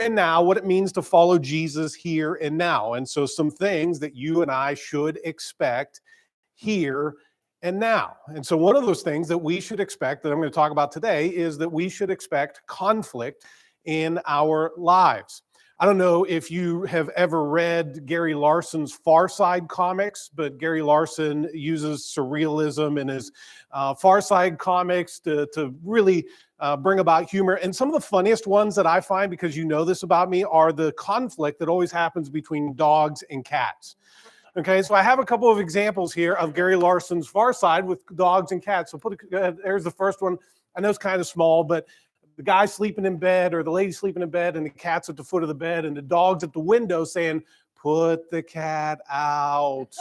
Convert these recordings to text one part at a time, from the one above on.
and now, what it means to follow Jesus here and now. And so some things that you and I should expect here and now. And so one of those things that we should expect that I'm going to talk about today is that we should expect conflict in our lives. I don't know if you have ever read Gary Larson's Far Side comics, but Gary Larson uses surrealism in his Far Side comics to really bring about humor. And some of the funniest ones that I find, because you know this about me, are the conflict that always happens between dogs and cats. Okay, so I have a couple of examples here of Gary Larson's Far Side with dogs and cats. So there's the first one. I know it's kind of small, but the guy's sleeping in bed or the lady's sleeping in bed and the cat's at the foot of the bed and the dog's at the window saying, "Put the cat out.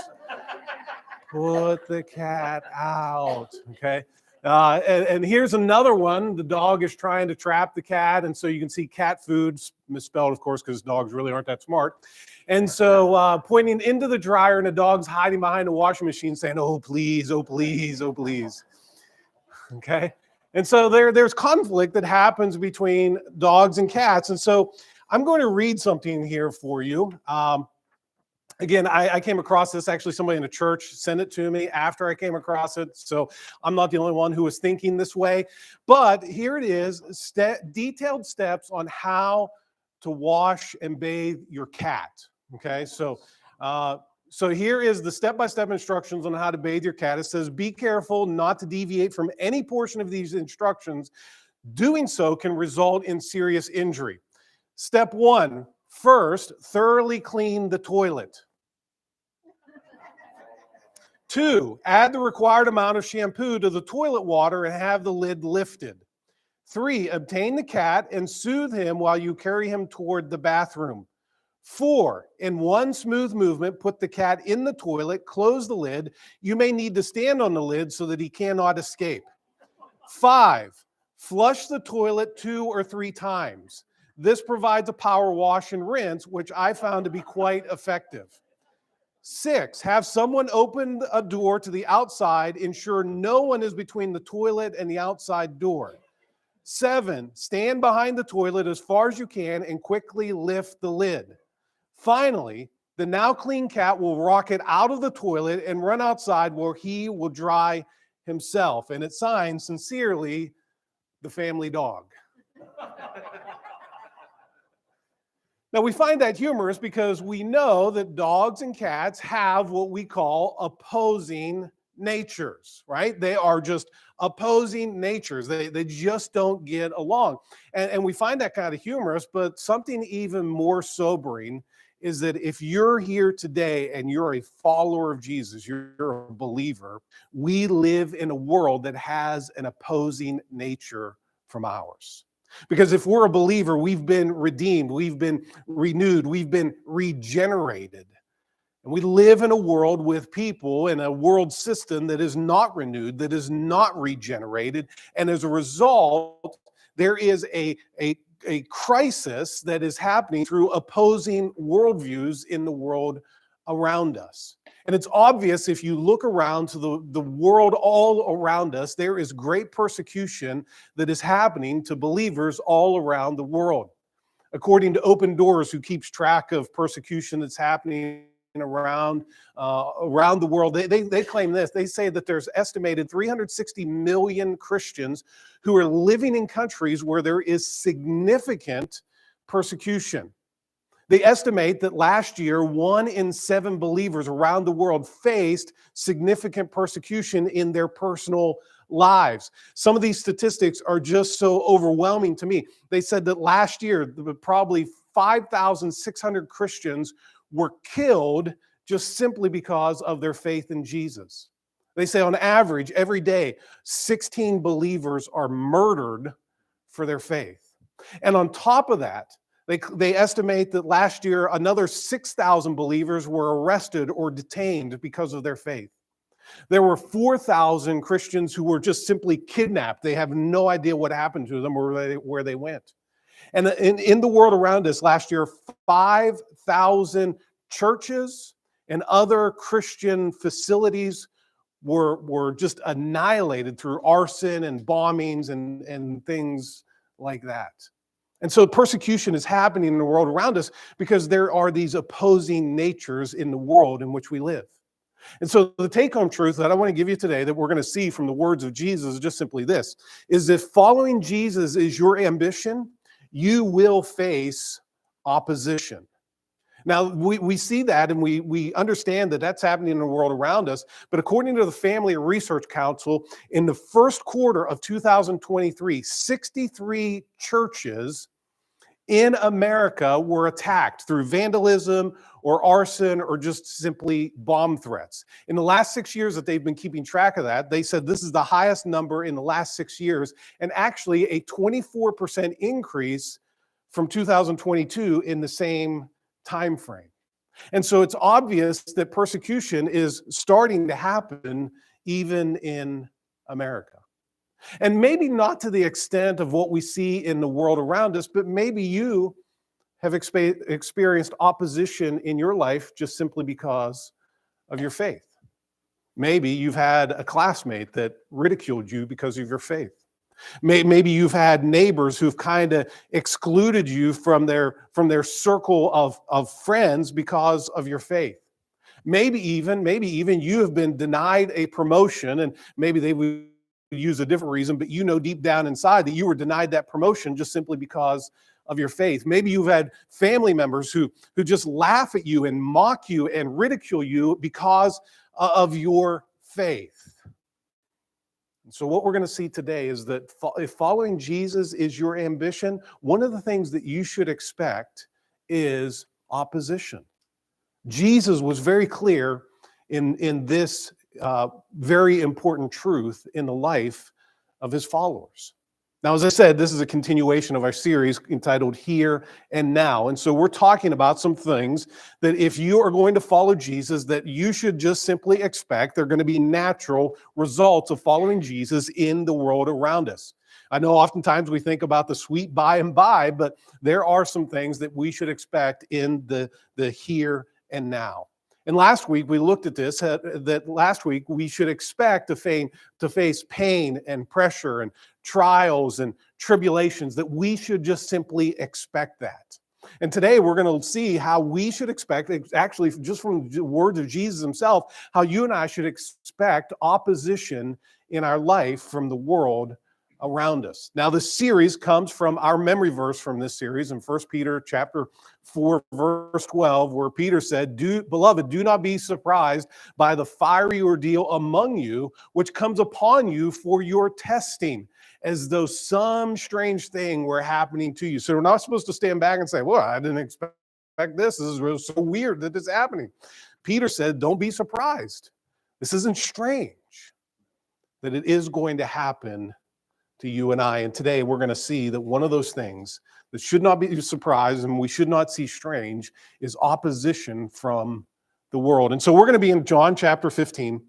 Put the cat out." Okay. And here's another one. The dog is trying to trap the cat. And so you can see cat food, misspelled, of course, because dogs really aren't that smart. And so pointing into the dryer and the dog's hiding behind the washing machine saying, "Oh, please, oh, please, oh, please." Okay. And so there's conflict that happens between dogs and cats. And so I'm going to read something here for you. Again, I came across this. Actually, somebody in the church sent it to me after I came across it. So I'm not the only one who was thinking this way. But here it is, detailed steps on how to wash and bathe your cat. Okay, so here is the step-by-step instructions on how to bathe your cat. It says, be careful not to deviate from any portion of these instructions. Doing so can result in serious injury. Step 1, first, thoroughly clean the toilet. 2, add the required amount of shampoo to the toilet water and have the lid lifted. 3, obtain the cat and soothe him while you carry him toward the bathroom. 4, in one smooth movement, put the cat in the toilet, close the lid. You may need to stand on the lid so that he cannot escape. 5, flush the toilet 2 or 3 times. This provides a power wash and rinse, which I found to be quite effective. 6, have someone open a door to the outside. Ensure no one is between the toilet and the outside door. 7, stand behind the toilet as far as you can and quickly lift the lid. Finally, the now clean cat will rocket out of the toilet and run outside where he will dry himself. And it's signed, sincerely, the family dog. Now, we find that humorous because we know that dogs and cats have what we call opposing natures, right? They are just opposing natures. They just don't get along. And we find that kind of humorous, but something even more sobering is that if you're here today and you're a follower of Jesus, you're a believer, we live in a world that has an opposing nature from ours. Because if we're a believer, we've been redeemed, we've been renewed, we've been regenerated. And we live in a world with people in a world system that is not renewed, that is not regenerated. And as a result, there is a crisis that is happening through opposing worldviews in the world around us. And it's obvious if you look around to the world all around us, there is great persecution that is happening to believers all around the world. According to Open Doors, who keeps track of persecution that's happening around the world, they claim this. They say that there's estimated 360 million Christians who are living in countries where there is significant persecution. They estimate that last year, 1 in 7 believers around the world faced significant persecution in their personal lives. Some of these statistics are just so overwhelming to me. They said that last year, probably 5,600 Christians were killed just simply because of their faith in Jesus. They say on average, every day, 16 believers are murdered for their faith. And on top of that, they estimate that last year, another 6,000 believers were arrested or detained because of their faith. There were 4,000 Christians who were just simply kidnapped. They have no idea what happened to them or where they went. And in the world around us last year, 5,000 churches and other Christian facilities were just annihilated through arson and bombings and things like that. And so persecution is happening in the world around us because there are these opposing natures in the world in which we live. And so the take-home truth that I want to give you today that we're going to see from the words of Jesus is just simply this, is if following Jesus is your ambition, you will face opposition. Now, we see that and we understand that that's happening in the world around us. But according to the Family Research Council, in the first quarter of 2023, 63 churches in America were attacked through vandalism or arson or just simply bomb threats. In the last 6 years that they've been keeping track of that, they said this is the highest number in the last 6 years, and actually a 24% increase from 2022 in the same time frame. And so it's obvious that persecution is starting to happen even in America. And maybe not to the extent of what we see in the world around us, but maybe you have experienced opposition in your life just simply because of your faith. Maybe you've had a classmate that ridiculed you because of your faith. Maybe you've had neighbors who've kind of excluded you from their circle of friends because of your faith. Maybe even you have been denied a promotion, and maybe they would use a different reason, but you know deep down inside that you were denied that promotion just simply because of your faith. Maybe you've had family members who just laugh at you and mock you and ridicule you because of your faith. So what we're going to see today is that if following Jesus is your ambition, one of the things that you should expect is opposition. Jesus was very clear in this very important truth in the life of his followers. Now, as I said, this is a continuation of our series entitled Here and Now. And so we're talking about some things that if you are going to follow Jesus, that you should just simply expect they're going to be natural results of following Jesus in the world around us. I know oftentimes we think about the sweet by and by, but there are some things that we should expect in the here and now. And last week we looked at this, that last week we should expect to face pain and pressure and trials and tribulations, that we should just simply expect that. And today we're going to see how we should expect, actually just from the words of Jesus himself, how you and I should expect opposition in our life from the world around us. Now, this series comes from our memory verse from this series in 1 Peter chapter 4, verse 12, where Peter said, Beloved, do not be surprised by the fiery ordeal among you, which comes upon you for your testing, as though some strange thing were happening to you. So we're not supposed to stand back and say, well, I didn't expect this. This is so weird that this is happening. Peter said, don't be surprised. This isn't strange, that it is going to happen to you and I. And today we're going to see that one of those things that should not be surprised and we should not see strange is opposition from the world. And so we're going to be in John chapter 15.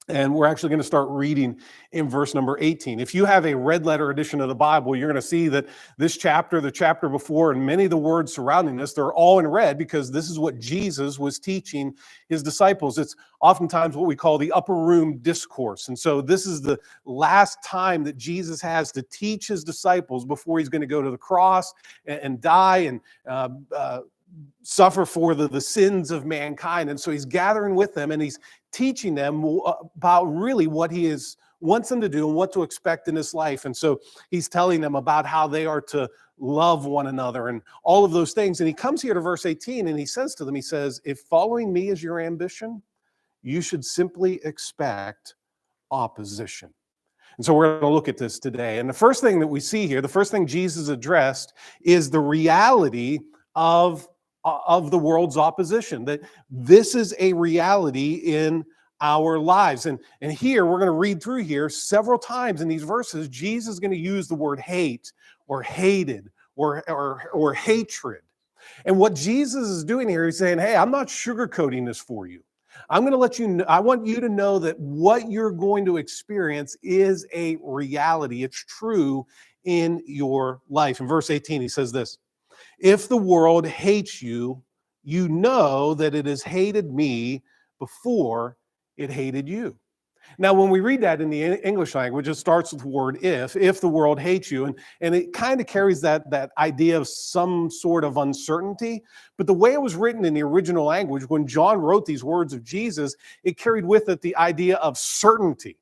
And we're actually going to start reading in verse number 18. If you have a red letter edition of the Bible, you're going to see that this chapter, the chapter before, and many of the words surrounding this, they're all in red because this is what Jesus was teaching his disciples. It's oftentimes what we call the upper room discourse. And so this is the last time that Jesus has to teach his disciples before he's going to go to the cross and die and suffer for the sins of mankind. And so he's gathering with them and he's teaching them about really what he wants them to do and what to expect in this life. And so he's telling them about how they are to love one another and all of those things. And he comes here to verse 18 and he says to them, he says, if following me is your ambition, you should simply expect opposition. And so we're going to look at this today. And the first thing that we see here, the first thing Jesus addressed is the reality of the world's opposition, that this is a reality in our lives. And here, we're going to read through here several times in these verses, Jesus is going to use the word hate or hated or hatred. And what Jesus is doing here, he's saying, hey, I'm not sugarcoating this for you. I'm going to let you know, I want you to know that what you're going to experience is a reality. It's true in your life. In verse 18, he says this, if the world hates you, you know that it has hated me before it hated you. Now, when we read that in the English language, it starts with the word if the world hates you. And it kind of carries that idea of some sort of uncertainty. But the way it was written in the original language, when John wrote these words of Jesus, it carried with it the idea of certainty.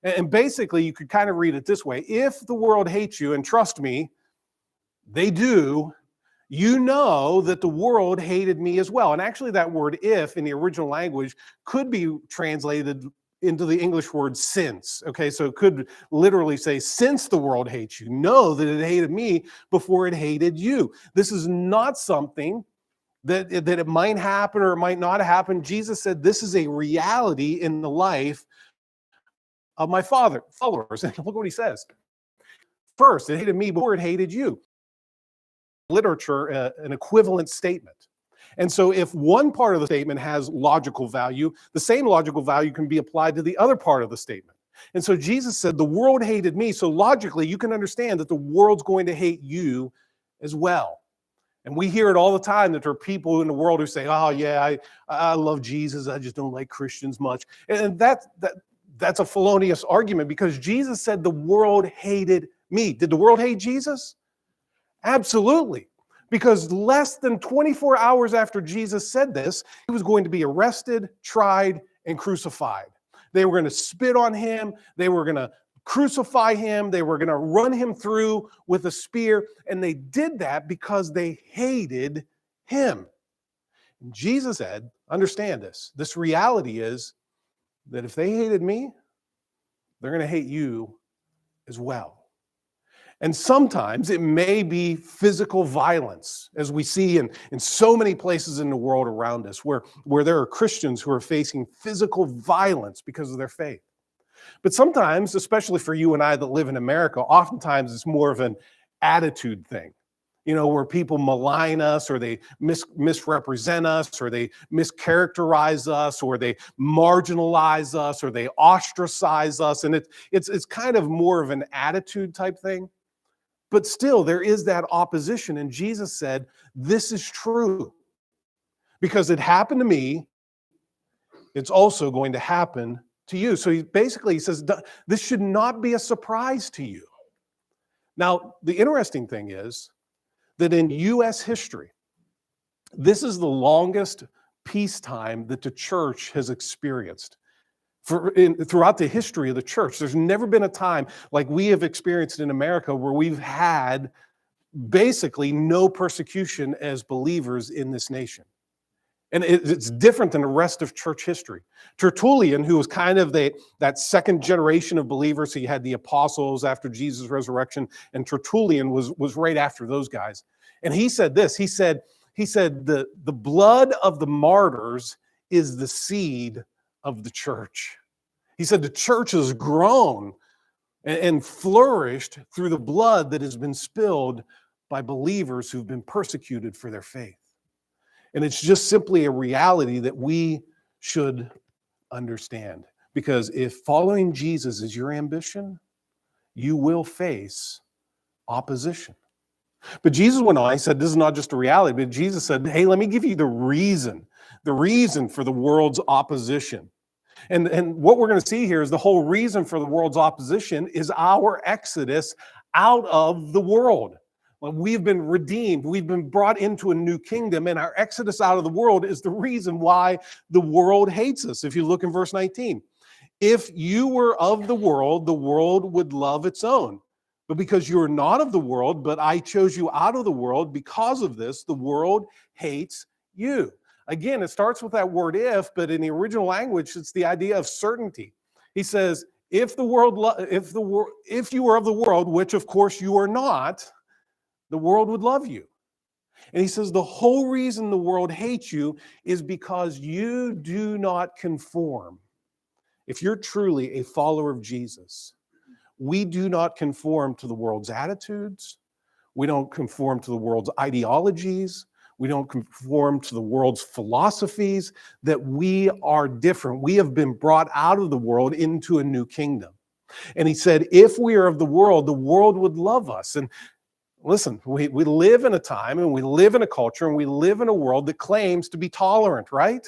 And basically, you could kind of read it this way. If the world hates you, and trust me, they do, you know that the world hated me as well. And actually, that word if in the original language could be translated into the English word since. Okay, so it could literally say, since the world hates you, know that it hated me before it hated you. This is not something that it might happen or it might not happen. Jesus said this is a reality in the life of my followers. And look what he says. First, it hated me before it hated you. Literature, an equivalent statement. And so if one part of the statement has logical value, the same logical value can be applied to the other part of the statement. And so Jesus said, the world hated me. So logically, you can understand that the world's going to hate you as well. And we hear it all the time that there are people in the world who say, oh yeah, I love Jesus. I just don't like Christians much. And that's a felonious argument, because Jesus said the world hated me. Did the world hate Jesus? Absolutely. Because less than 24 hours after Jesus said this, he was going to be arrested, tried, and crucified. They were going to spit on him. They were going to crucify him. They were going to run him through with a spear. And they did that because they hated him. And Jesus said, understand this. This reality is that if they hated me, they're going to hate you as well. And sometimes it may be physical violence, as we see in so many places in the world around us, where there are Christians who are facing physical violence because of their faith. But sometimes, especially for you and I that live in America, oftentimes it's more of an attitude thing, where people malign us, or they misrepresent us, or they mischaracterize us, or they marginalize us, or they ostracize us. And it's kind of more of an attitude type thing. But still, there is that opposition. And Jesus said, this is true. Because it happened to me, it's also going to happen to you. So he says, this should not be a surprise to you. Now, the interesting thing is that in U.S. history, this is the longest peacetime that the church has experienced. Throughout the history of the church, there's never been a time like we have experienced in America where we've had basically no persecution as believers in this nation. And it's different than the rest of church history. Tertullian, who was kind of that second generation of believers, so you had the apostles after Jesus' resurrection, and Tertullian was right after those guys. And he said this, he said the blood of the martyrs is the seed of the church. He said the church has grown and flourished through the blood that has been spilled by believers who've been persecuted for their faith. And it's just simply a reality that we should understand. Because if following Jesus is your ambition, you will face opposition. But Jesus went on, he said, this is not just a reality, but Jesus said, hey, let me give you the reason for the world's opposition. And what we're going to see here is the whole reason for the world's opposition is our exodus out of the world. Well, we've been redeemed. We've been brought into a new kingdom, and our exodus out of the world is the reason why the world hates us. If you look in verse 19, if you were of the world would love its own. But because you are not of the world, but I chose you out of the world, because of this, the world hates you. Again, it starts with that word if, but in the original language, it's the idea of certainty. He says, if you were of the world, which of course you are not, the world would love you. And he says, the whole reason the world hates you is because you do not conform. If you're truly a follower of Jesus, we do not conform to the world's attitudes. We don't conform to the world's ideologies. We don't conform to the world's philosophies, that we are different. We have been brought out of the world into a new kingdom. And he said, if we are of the world would love us. And listen, we live in a time and we live in a culture and we live in a world that claims to be tolerant, right?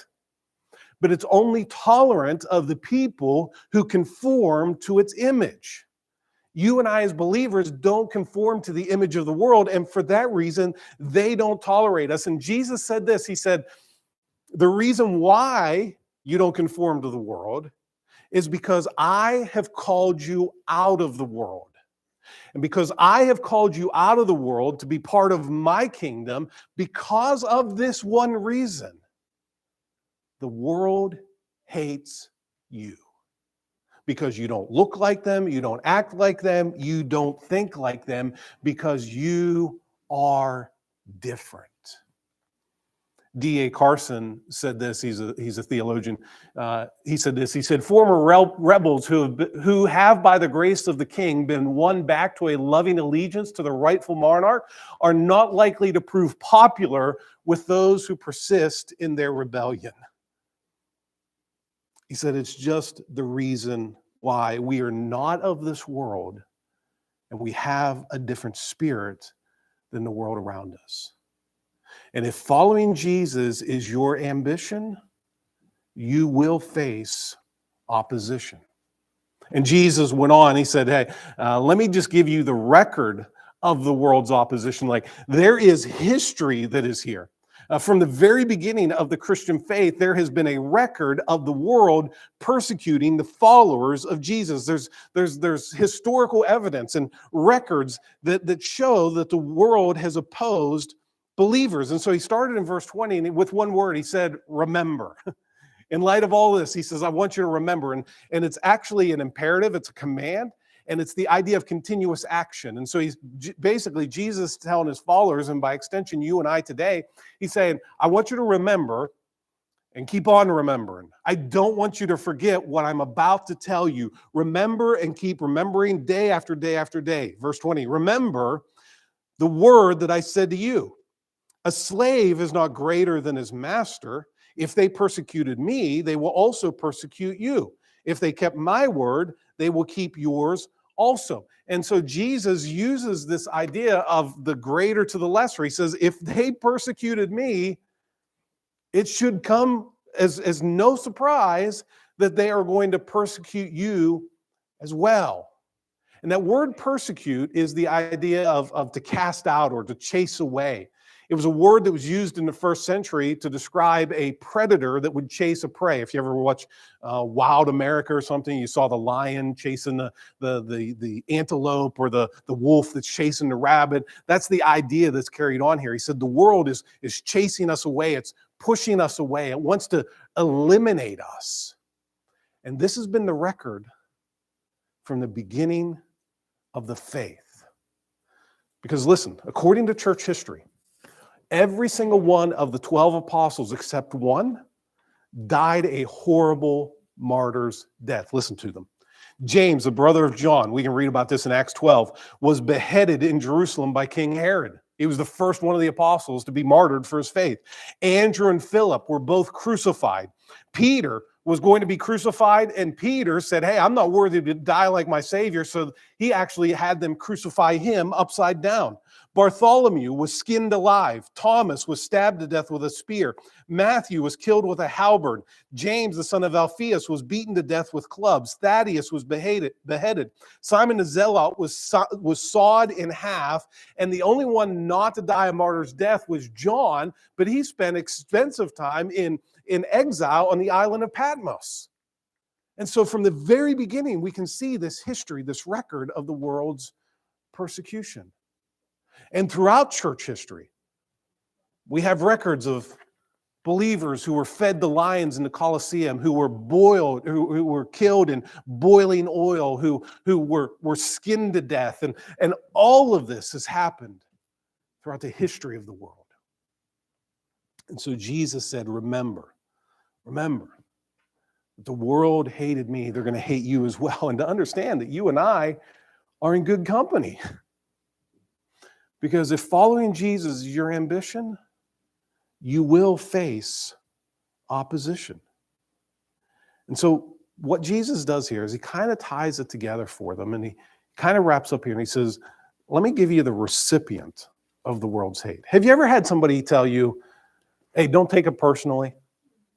but it's only tolerant of the people who conform to its image. You and I as believers don't conform to the image of the world, and for that reason, they don't tolerate us. And Jesus said this, he said, the reason why you don't conform to the world is because I have called you out of the world. And because I have called you out of the world to be part of my kingdom, because of this one reason, the world hates you. Because you don't look like them, you don't act like them, you don't think like them, because you are different. D.A. Carson said this, he's a theologian. He said this, he said, former rebels who have, by the grace of the king, been won back to a loving allegiance to the rightful monarch are not likely to prove popular with those who persist in their rebellion. He said, it's just the reason why we are not of this world and we have a different spirit than the world around us. And if following Jesus is your ambition, you will face opposition. And Jesus went on, he said, hey, let me just give you the record of the world's opposition. Like, there is history that is here. From the very beginning of the Christian faith, there has been a record of the world persecuting the followers of Jesus. There's historical evidence and records that show that the world has opposed believers. And so he started in verse 20, and with one word, he said, remember. In light of all this, he says, I want you to remember. And it's actually an imperative, it's a command. And it's the idea of continuous action. And so he's basically, Jesus telling his followers, and by extension, you and I today, he's saying, I want you to remember and keep on remembering. I don't want you to forget what I'm about to tell you. Remember and keep remembering day after day after day. Verse 20, remember the word that I said to you. A slave is not greater than his master. If they persecuted me, they will also persecute you. If they kept my word, they will keep yours also. And so Jesus uses this idea of the greater to the lesser. He says, if they persecuted me, it should come as no surprise that they are going to persecute you as well. And that word persecute is the idea of to cast out or to chase away. It was a word that was used in the first century to describe a predator that would chase a prey. If you ever watch Wild America or something, you saw the lion chasing the antelope, or the wolf that's chasing the rabbit. That's the idea that's carried on here. He said the world is chasing us away. It's pushing us away. It wants to eliminate us. And this has been the record from the beginning of the faith. Because listen, according to church history, every single one of the 12 apostles, except one, died a horrible martyr's death. Listen to them. James, the brother of John, we can read about this in Acts 12, was beheaded in Jerusalem by King Herod. He was the first one of the apostles to be martyred for his faith. Andrew and Philip were both crucified. Peter was going to be crucified, and Peter said, hey, I'm not worthy to die like my Savior, so he actually had them crucify him upside down. Bartholomew was skinned alive. Thomas was stabbed to death with a spear. Matthew was killed with a halberd. James, the son of Alphaeus, was beaten to death with clubs. Thaddeus was beheaded. Simon the Zealot was sawed in half. And the only one not to die a martyr's death was John, but he spent extensive time in exile on the island of Patmos. And so from the very beginning, we can see this history, this record of the world's persecution. And throughout church history, we have records of believers who were fed the lions in the Colosseum, who were boiled, who were killed in boiling oil, who were skinned to death. And all of this has happened throughout the history of the world. And so Jesus said, remember, the world hated me, they're going to hate you as well. And to understand that you and I are in good company. Because if following Jesus is your ambition, you will face opposition. And so what Jesus does here is he kind of ties it together for them, and he kind of wraps up here and he says, let me give you the recipient of the world's hate. Have you ever had somebody tell you, hey, don't take it personally?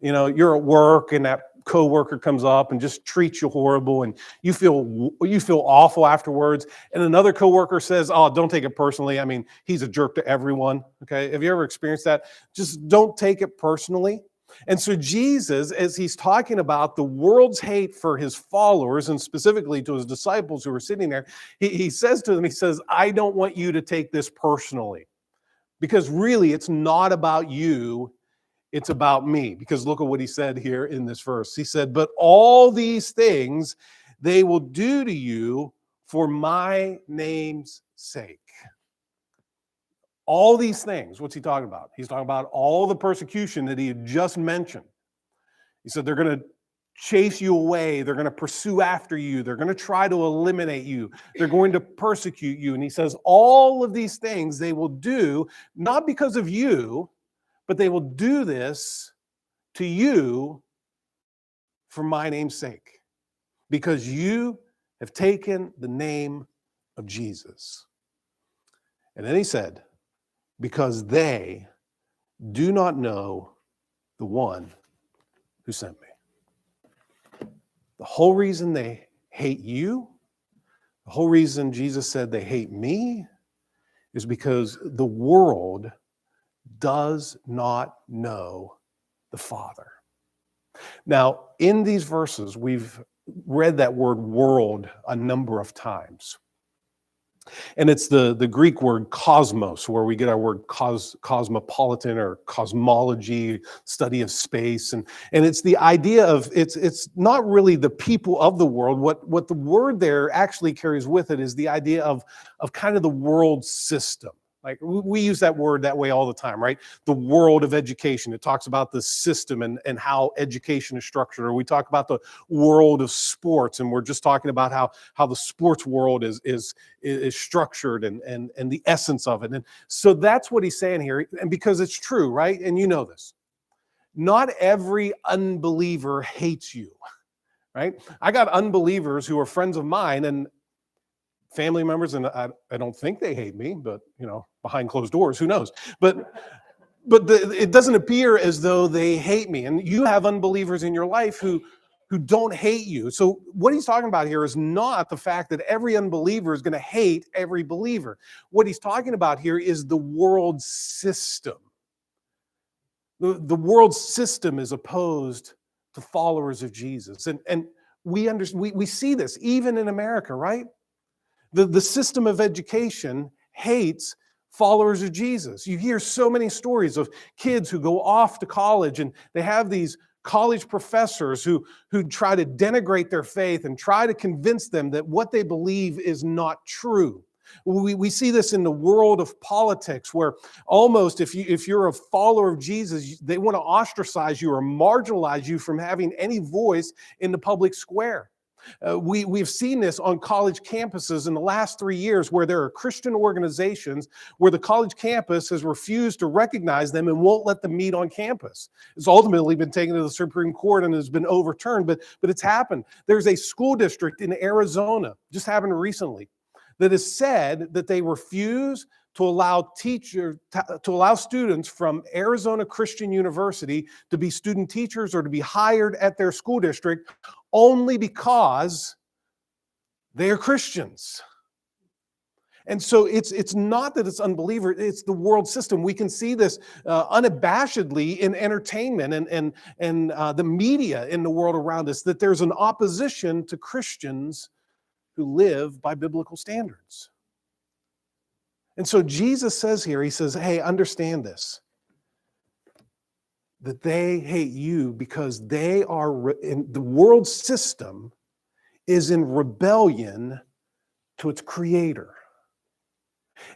You know, you're at work and that coworker comes up and just treats you horrible, and you feel awful afterwards. And another coworker says, "Oh, don't take it personally. I mean, he's a jerk to everyone." Okay, have you ever experienced that? Just don't take it personally. And so Jesus, as he's talking about the world's hate for his followers, and specifically to his disciples who are sitting there, he says to them, he says, "I don't want you to take this personally, because really it's not about you, it's about me." Because look at what he said here in this verse. He said, "But all these things they will do to you for my name's sake." All these things, what's he talking about? He's talking about all the persecution that he had just mentioned. He said they're going to chase you away. They're going to pursue after you. They're going to try to eliminate you. They're going to persecute you. And he says all of these things they will do, not because of you, but they will do this to you for my name's sake, because you have taken the name of Jesus. And then he said, because they do not know the one who sent me. The whole reason they hate you, the whole reason Jesus said they hate me, is because the world does not know the Father. Now, in these verses, we've read that word world a number of times. And it's the Greek word cosmos, where we get our word cosmopolitan or cosmology, study of space. And it's the idea of, it's not really the people of the world. What the word there actually carries with it is the idea of kind of the world system. Like we use that word that way all the time, right? The world of education. It talks about the system and how education is structured. Or we talk about the world of sports, and we're just talking about how the sports world is structured and the essence of it. And so that's what he's saying here. And because it's true, right? And you know this. Not every unbeliever hates you, right? I got unbelievers who are friends of mine and family members, and I don't think they hate me, but behind closed doors, who knows? But it doesn't appear as though they hate me. And you have unbelievers in your life who don't hate you. So what he's talking about here is not the fact that every unbeliever is going to hate every believer. What he's talking about here is the world system. The world system is opposed to followers of Jesus. And we see this even in America, right? The system of education hates followers of Jesus. You hear so many stories of kids who go off to college and they have these college professors who try to denigrate their faith and try to convince them that what they believe is not true. We see this in the world of politics, where almost if you're a follower of Jesus, they want to ostracize you or marginalize you from having any voice in the public square. We've seen this on college campuses in the last 3 years, where there are Christian organizations where the college campus has refused to recognize them and won't let them meet on campus. It's ultimately been taken to the Supreme Court and has been overturned, but it's happened. There's a school district in Arizona, just happened recently, that has said that they refuse to allow students from Arizona Christian University to be student teachers or to be hired at their school district, only because they are Christians. And so it's not that it's unbeliever, it's the world system. We can see this unabashedly in entertainment and the media in the world around us, that there's an opposition to Christians who live by biblical standards. And so Jesus says here, he says, hey, understand this, that they hate you because they are in the world system is in rebellion to its creator.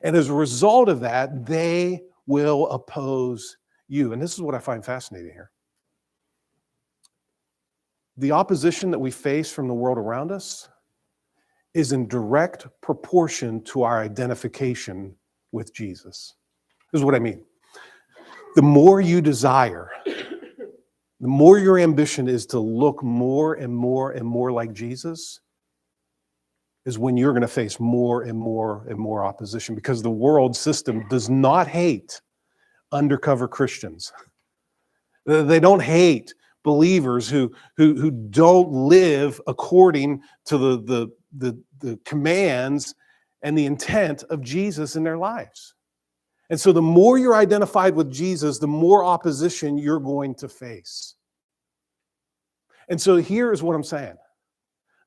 And as a result of that, they will oppose you. And this is what I find fascinating here. The opposition that we face from the world around us is in direct proportion to our identification with Jesus. This is what I mean. The more you desire, the more your ambition is to look more and more and more like Jesus, is when you're going to face more and more and more opposition, because the world system does not hate undercover Christians. They don't hate believers who don't live according to the commands and the intent of Jesus in their lives. And so the more you're identified with Jesus, the more opposition you're going to face. And so here's what I'm saying.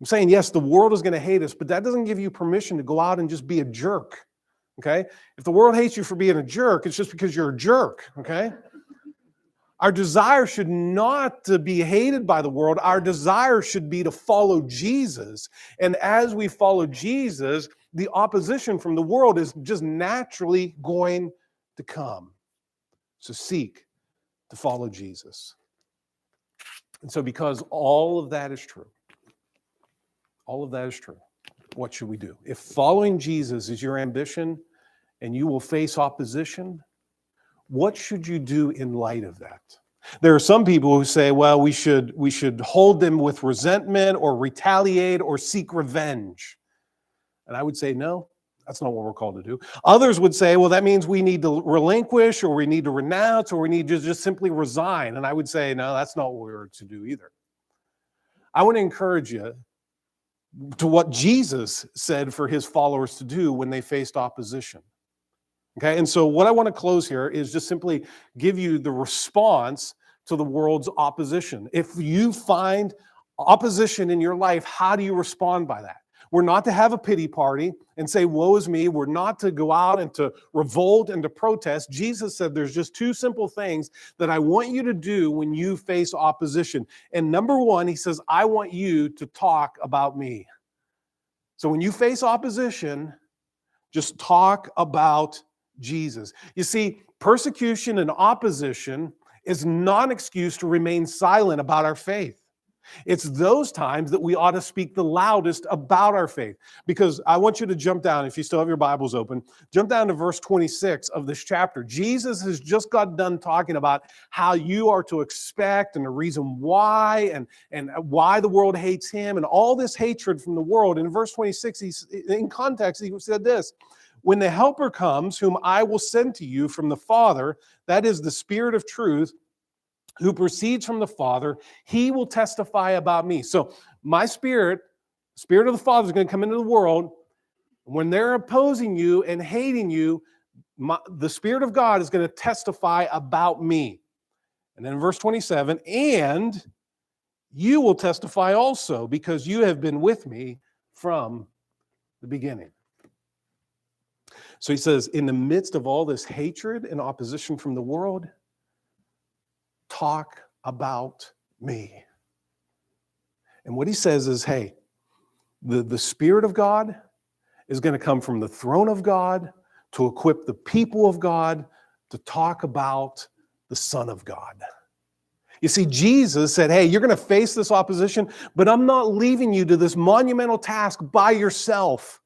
I'm saying, yes, the world is going to hate us, but that doesn't give you permission to go out and just be a jerk. Okay? If the world hates you for being a jerk, it's just because you're a jerk. Okay? Our desire should not to be hated by the world. Our desire should be to follow Jesus. And as we follow Jesus, the opposition from the world is just naturally going to come. So seek to follow Jesus. And so because all of that is true, what should we do? If following Jesus is your ambition and you will face opposition, what should you do in light of that? There are some people who say, well, we should hold them with resentment or retaliate or seek revenge. And I would say, no, that's not what we're called to do. Others would say, well, that means we need to relinquish or we need to renounce or we need to just simply resign. And I would say, no, that's not what we're to do either. I want to encourage you to what Jesus said for his followers to do when they faced opposition. Okay, and so what I want to close here is just simply give you the response to the world's opposition. If you find opposition in your life, how do you respond by that? We're not to have a pity party and say, woe is me. We're not to go out and to revolt and to protest. Jesus said there's just two simple things that I want you to do when you face opposition. And number one, he says, I want you to talk about me. So when you face opposition, just talk about Jesus. You see, persecution and opposition is not an excuse to remain silent about our faith. It's those times that we ought to speak the loudest about our faith. Because I want you to jump down, if you still have your Bibles open, jump down to verse 26 of this chapter. Jesus has just got done talking about how you are to expect and the reason why and why the world hates him and all this hatred from the world. In verse 26, in context, he said this, when the Helper comes, whom I will send to you from the Father, that is the Spirit of truth, who proceeds from the Father, he will testify about me. So my Spirit, the Spirit of the Father is going to come into the world. When they're opposing you and hating you, the Spirit of God is going to testify about me. And then in verse 27, and you will testify also because you have been with me from the beginning. So he says, in the midst of all this hatred and opposition from the world, talk about me. And what he says is, hey, the Spirit of God is going to come from the throne of God to equip the people of God to talk about the Son of God. You see, Jesus said, hey, you're going to face this opposition, but I'm not leaving you to this monumental task by yourself.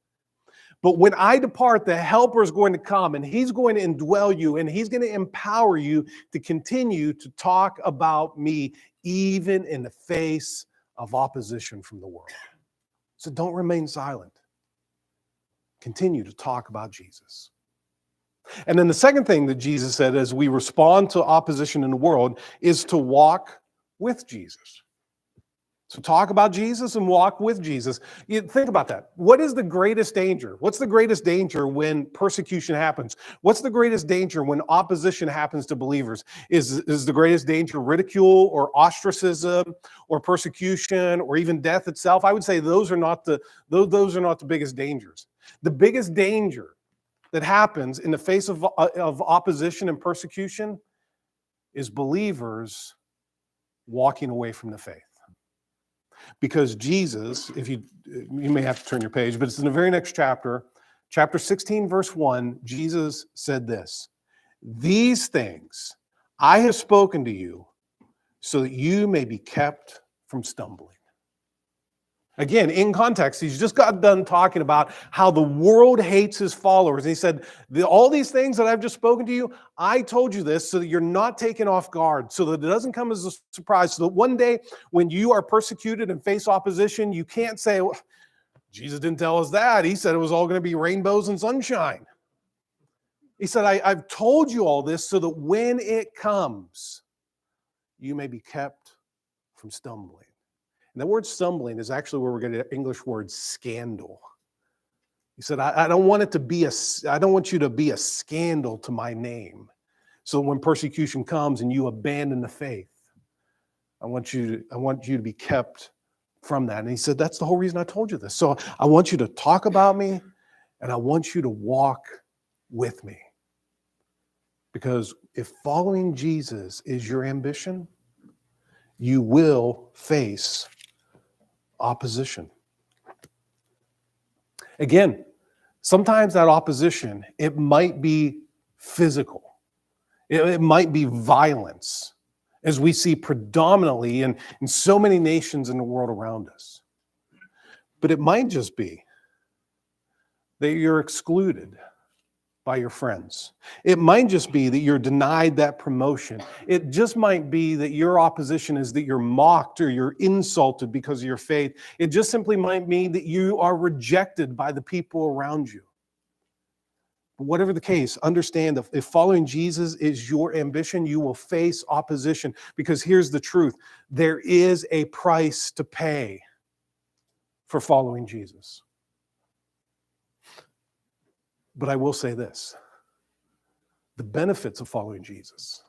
But when I depart, the Helper is going to come and he's going to indwell you and he's going to empower you to continue to talk about me, even in the face of opposition from the world. So don't remain silent. Continue to talk about Jesus. And then the second thing that Jesus said as we respond to opposition in the world is to walk with Jesus. So talk about Jesus and walk with Jesus. You think about that. What is the greatest danger? What's the greatest danger when persecution happens? What's the greatest danger when opposition happens to believers? Is the greatest danger ridicule or ostracism or persecution or even death itself? I would say those are not the biggest dangers. The biggest danger that happens in the face of opposition and persecution is believers walking away from the faith. Because Jesus, if you may have to turn your page, but it's in the very next chapter, chapter 16, verse 1, Jesus said this, these things I have spoken to you so that you may be kept from stumbling. Again, in context, he's just got done talking about how the world hates his followers. And he said, all these things that I've just spoken to you, I told you this so that you're not taken off guard, so that it doesn't come as a surprise, so that one day when you are persecuted and face opposition, you can't say, well, Jesus didn't tell us that. He said it was all going to be rainbows and sunshine. He said, I've told you all this so that when it comes, you may be kept from stumbling. And the word stumbling is actually where we're getting the English word scandal. He said, I don't want you to be a scandal to my name. So when persecution comes and you abandon the faith, I want you to be kept from that. And he said, that's the whole reason I told you this. So I want you to talk about me, and I want you to walk with me. Because if following Jesus is your ambition, you will face opposition. Again, sometimes that opposition, it might be physical. It might be violence, as we see predominantly in so many nations in the world around us. But it might just be that you're excluded by your friends. It might just be that you're denied that promotion. It just might be that your opposition is that you're mocked or you're insulted because of your faith. It just simply might mean that you are rejected by the people around you. But whatever the case, understand that if following Jesus is your ambition, you will face opposition, because here's the truth. There is a price to pay for following Jesus. But I will say this, the benefits of following Jesus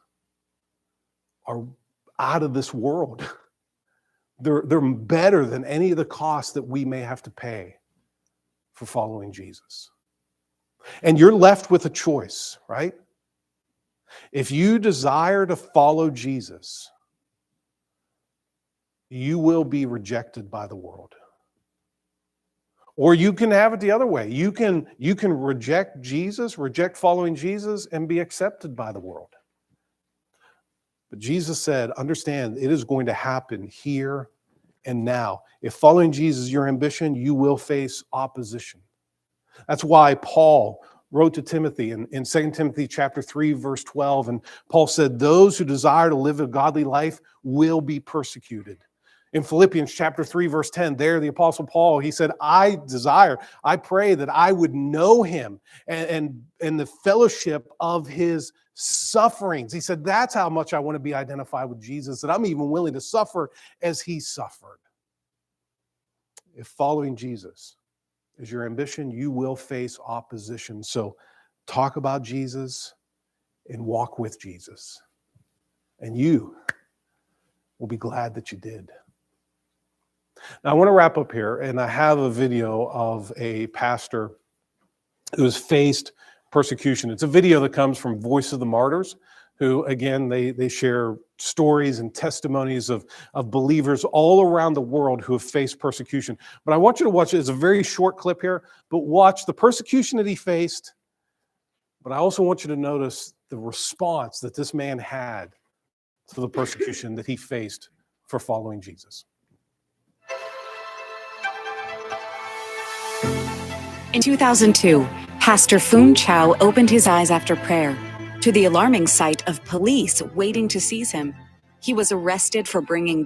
are out of this world. They're better than any of the costs that we may have to pay for following Jesus. And you're left with a choice, right? If you desire to follow Jesus, you will be rejected by the world. Or you can have it the other way. You can reject Jesus, reject following Jesus, and be accepted by the world. But Jesus said, understand, it is going to happen here and now. If following Jesus is your ambition, you will face opposition. That's why Paul wrote to Timothy in 2 Timothy chapter 3, verse 12, and Paul said, those who desire to live a godly life will be persecuted. In Philippians chapter 3, verse 10, there the Apostle Paul, he said, I pray that I would know him and the fellowship of his sufferings. He said, that's how much I want to be identified with Jesus, that I'm even willing to suffer as he suffered. If following Jesus is your ambition, you will face opposition. So talk about Jesus and walk with Jesus. And you will be glad that you did. Now, I want to wrap up here, and I have a video of a pastor who has faced persecution. It's a video that comes from Voice of the Martyrs, who, again, they share stories and testimonies of believers all around the world who have faced persecution. But I want you to watch it. It's a very short clip here, but watch the persecution that he faced. But I also want you to notice the response that this man had to the persecution that he faced for following Jesus. In 2002, Pastor Fung Chao opened his eyes after prayer to the alarming sight of police waiting to seize him. He was arrested for bringing